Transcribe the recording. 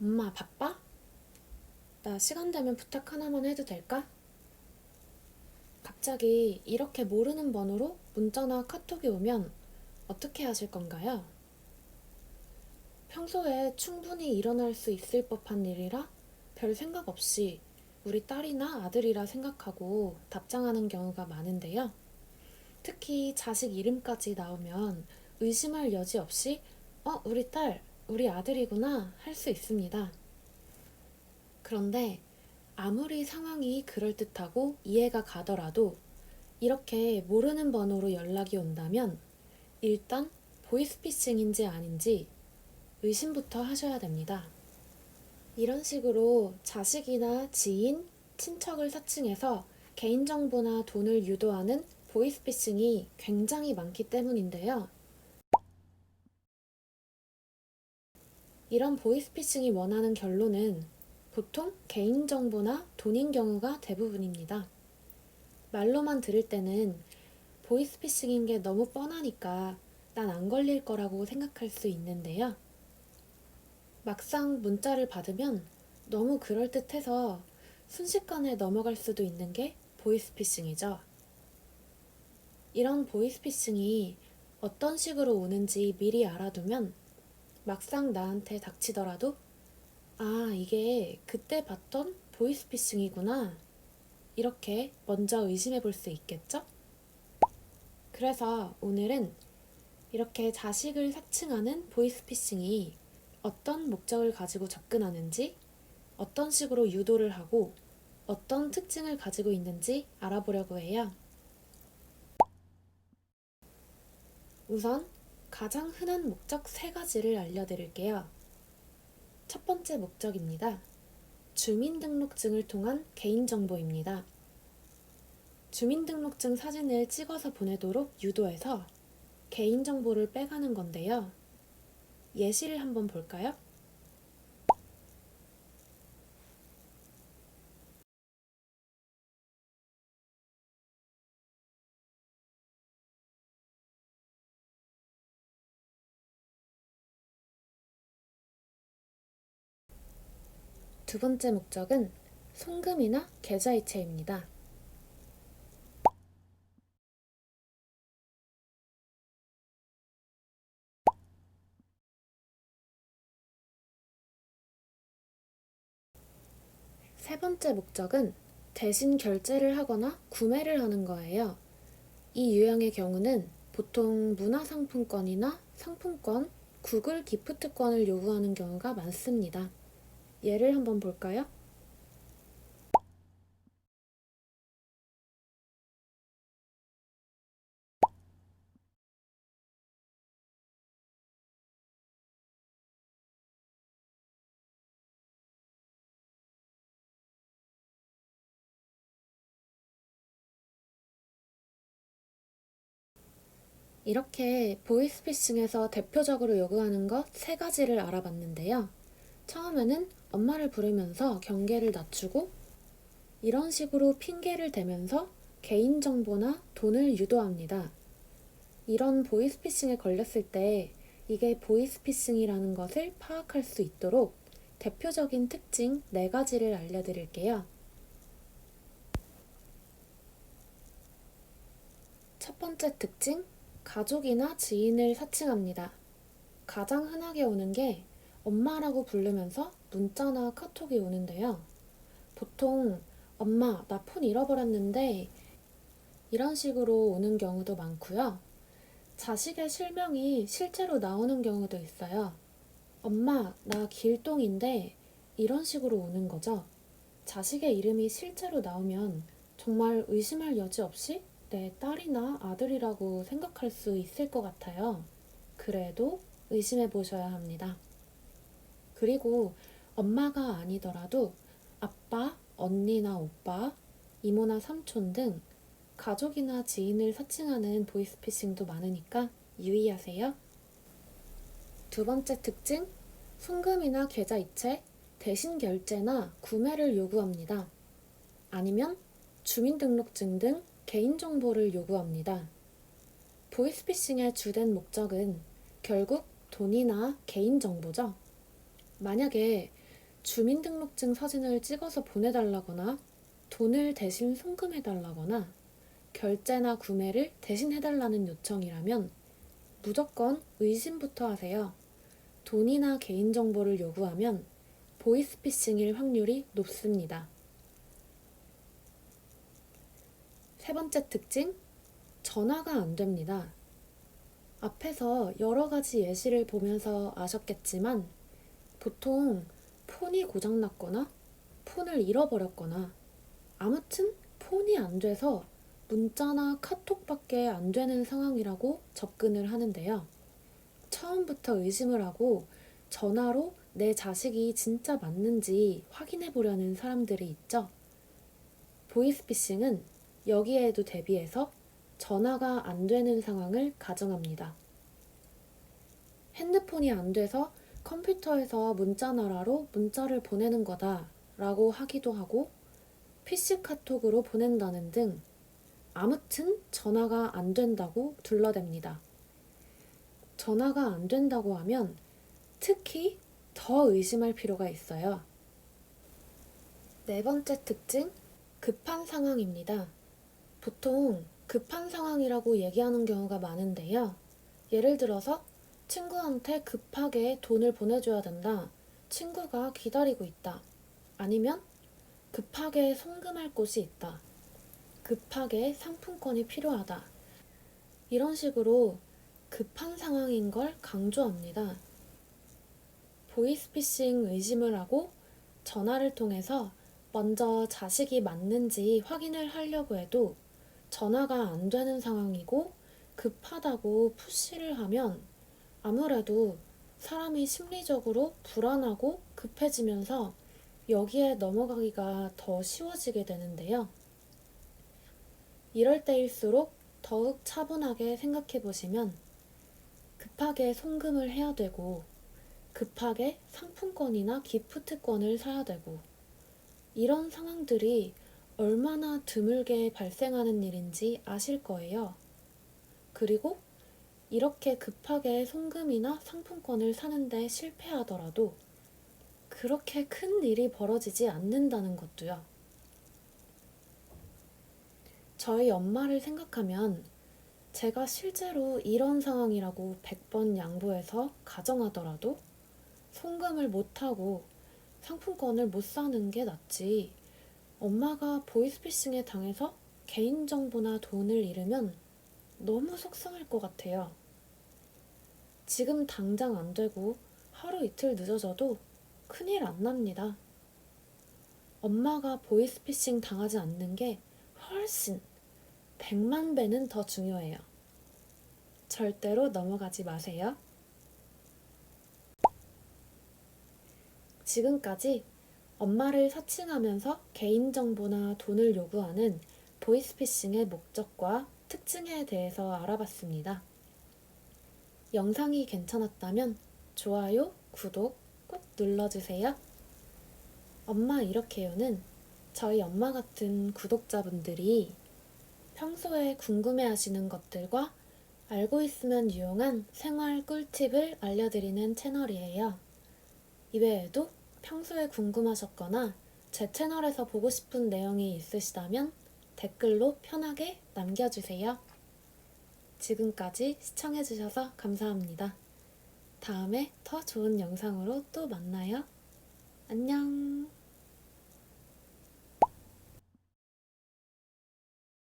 엄마, 바빠? 나 시간 되면 부탁 하나만 해도 될까? 갑자기 이렇게 모르는 번호로 문자나 카톡이 오면 어떻게 하실 건가요? 평소에 충분히 일어날 수 있을 법한 일이라 별 생각 없이 우리 딸이나 아들이라 생각하고 답장하는 경우가 많은데요. 특히 자식 이름까지 나오면 의심할 여지 없이 우리 딸, 우리 아들이구나 할 수 있습니다. 그런데 아무리 상황이 그럴듯하고 이해가 가더라도 이렇게 모르는 번호로 연락이 온다면 일단 보이스피싱인지 아닌지 의심부터 하셔야 됩니다. 이런 식으로 자식이나 지인, 친척을 사칭해서 개인정보나 돈을 유도하는 보이스피싱이 굉장히 많기 때문인데요. 이런 보이스피싱이 원하는 결론은 보통 개인정보나 돈인 경우가 대부분입니다. 말로만 들을 때는 보이스피싱인 게 너무 뻔하니까 난 안 걸릴 거라고 생각할 수 있는데요. 막상 문자를 받으면 너무 그럴듯해서 순식간에 넘어갈 수도 있는 게 보이스피싱이죠. 이런 보이스피싱이 어떤 식으로 오는지 미리 알아두면 막상 나한테 닥치더라도 이게 그때 봤던 보이스피싱이구나. 이렇게 먼저 의심해 볼 수 있겠죠? 그래서 오늘은 이렇게 자식을 사칭하는 보이스피싱이 어떤 목적을 가지고 접근하는지, 어떤 식으로 유도를 하고, 어떤 특징을 가지고 있는지 알아보려고 해요. 우선 가장 흔한 목적 세 가지를 알려드릴게요. 첫 번째 목적입니다. 주민등록증을 통한 개인정보입니다. 주민등록증 사진을 찍어서 보내도록 유도해서 개인정보를 빼가는 건데요. 예시를 한번 볼까요? 두 번째 목적은 송금이나 계좌이체입니다. 세 번째 목적은 대신 결제를 하거나 구매를 하는 거예요. 이 유형의 경우는 보통 문화상품권이나 상품권, 구글 기프트권을 요구하는 경우가 많습니다. 예를 한번 볼까요? 이렇게 보이스피싱에서 대표적으로 요구하는 것 세 가지를 알아봤는데요. 처음에는 엄마를 부르면서 경계를 낮추고 이런 식으로 핑계를 대면서 개인정보나 돈을 유도합니다. 이런 보이스피싱에 걸렸을 때 이게 보이스피싱이라는 것을 파악할 수 있도록 대표적인 특징 4가지를 알려드릴게요. 첫 번째 특징, 가족이나 지인을 사칭합니다. 가장 흔하게 오는 게 엄마라고 부르면서 문자나 카톡이 오는데요. 보통 엄마, 나 폰 잃어버렸는데 이런 식으로 오는 경우도 많고요. 자식의 실명이 실제로 나오는 경우도 있어요. 엄마, 나 길동인데 이런 식으로 오는 거죠. 자식의 이름이 실제로 나오면 정말 의심할 여지 없이 내 딸이나 아들이라고 생각할 수 있을 것 같아요. 그래도 의심해 보셔야 합니다. 그리고 엄마가 아니더라도 아빠, 언니나 오빠, 이모나 삼촌 등 가족이나 지인을 사칭하는 보이스피싱도 많으니까 유의하세요. 두 번째 특징, 송금이나 계좌이체, 대신 결제나 구매를 요구합니다. 아니면 주민등록증 등 개인정보를 요구합니다. 보이스피싱의 주된 목적은 결국 돈이나 개인정보죠. 만약에 주민등록증 사진을 찍어서 보내달라거나 돈을 대신 송금해달라거나 결제나 구매를 대신 해달라는 요청이라면 무조건 의심부터 하세요. 돈이나 개인정보를 요구하면 보이스피싱일 확률이 높습니다. 세 번째 특징, 전화가 안 됩니다. 앞에서 여러 가지 예시를 보면서 아셨겠지만 보통 폰이 고장났거나 폰을 잃어버렸거나 아무튼 폰이 안 돼서 문자나 카톡밖에 안 되는 상황이라고 접근을 하는데요. 처음부터 의심을 하고 전화로 내 자식이 진짜 맞는지 확인해 보려는 사람들이 있죠. 보이스피싱은 여기에도 대비해서 전화가 안 되는 상황을 가정합니다. 핸드폰이 안 돼서 컴퓨터에서 문자나라로 문자를 보내는 거다 라고 하기도 하고 PC 카톡으로 보낸다는 등 아무튼 전화가 안 된다고 둘러댑니다. 전화가 안 된다고 하면 특히 더 의심할 필요가 있어요. 네 번째 특징, 급한 상황입니다. 보통 급한 상황이라고 얘기하는 경우가 많은데요. 예를 들어서 친구한테 급하게 돈을 보내줘야 된다. 친구가 기다리고 있다. 아니면 급하게 송금할 곳이 있다. 급하게 상품권이 필요하다. 이런 식으로 급한 상황인 걸 강조합니다. 보이스피싱 의심을 하고 전화를 통해서 먼저 자식이 맞는지 확인을 하려고 해도 전화가 안 되는 상황이고 급하다고 푸시를 하면 아무래도 사람이 심리적으로 불안하고 급해지면서 여기에 넘어가기가 더 쉬워지게 되는데요. 이럴 때일수록 더욱 차분하게 생각해 보시면 급하게 송금을 해야 되고 급하게 상품권이나 기프트권을 사야 되고 이런 상황들이 얼마나 드물게 발생하는 일인지 아실 거예요. 그리고 이렇게 급하게 송금이나 상품권을 사는데 실패하더라도 그렇게 큰 일이 벌어지지 않는다는 것도요. 저희 엄마를 생각하면 제가 실제로 이런 상황이라고 100번 양보해서 가정하더라도 송금을 못하고 상품권을 못 사는 게 낫지. 엄마가 보이스피싱에 당해서 개인정보나 돈을 잃으면 너무 속상할 것 같아요. 지금 당장 안 되고 하루 이틀 늦어져도 큰일 안 납니다. 엄마가 보이스피싱 당하지 않는 게 훨씬 100만 배는 더 중요해요. 절대로 넘어가지 마세요. 지금까지 엄마를 사칭하면서 개인정보나 돈을 요구하는 보이스피싱의 목적과 특징에 대해서 알아봤습니다. 영상이 괜찮았다면 좋아요, 구독 꼭 눌러주세요. 엄마 이렇게요는 저희 엄마 같은 구독자분들이 평소에 궁금해하시는 것들과 알고 있으면 유용한 생활 꿀팁을 알려드리는 채널이에요. 이외에도 평소에 궁금하셨거나 제 채널에서 보고 싶은 내용이 있으시다면 댓글로 편하게 남겨주세요. 지금까지 시청해주셔서 감사합니다. 다음에 더 좋은 영상으로 또 만나요. 안녕.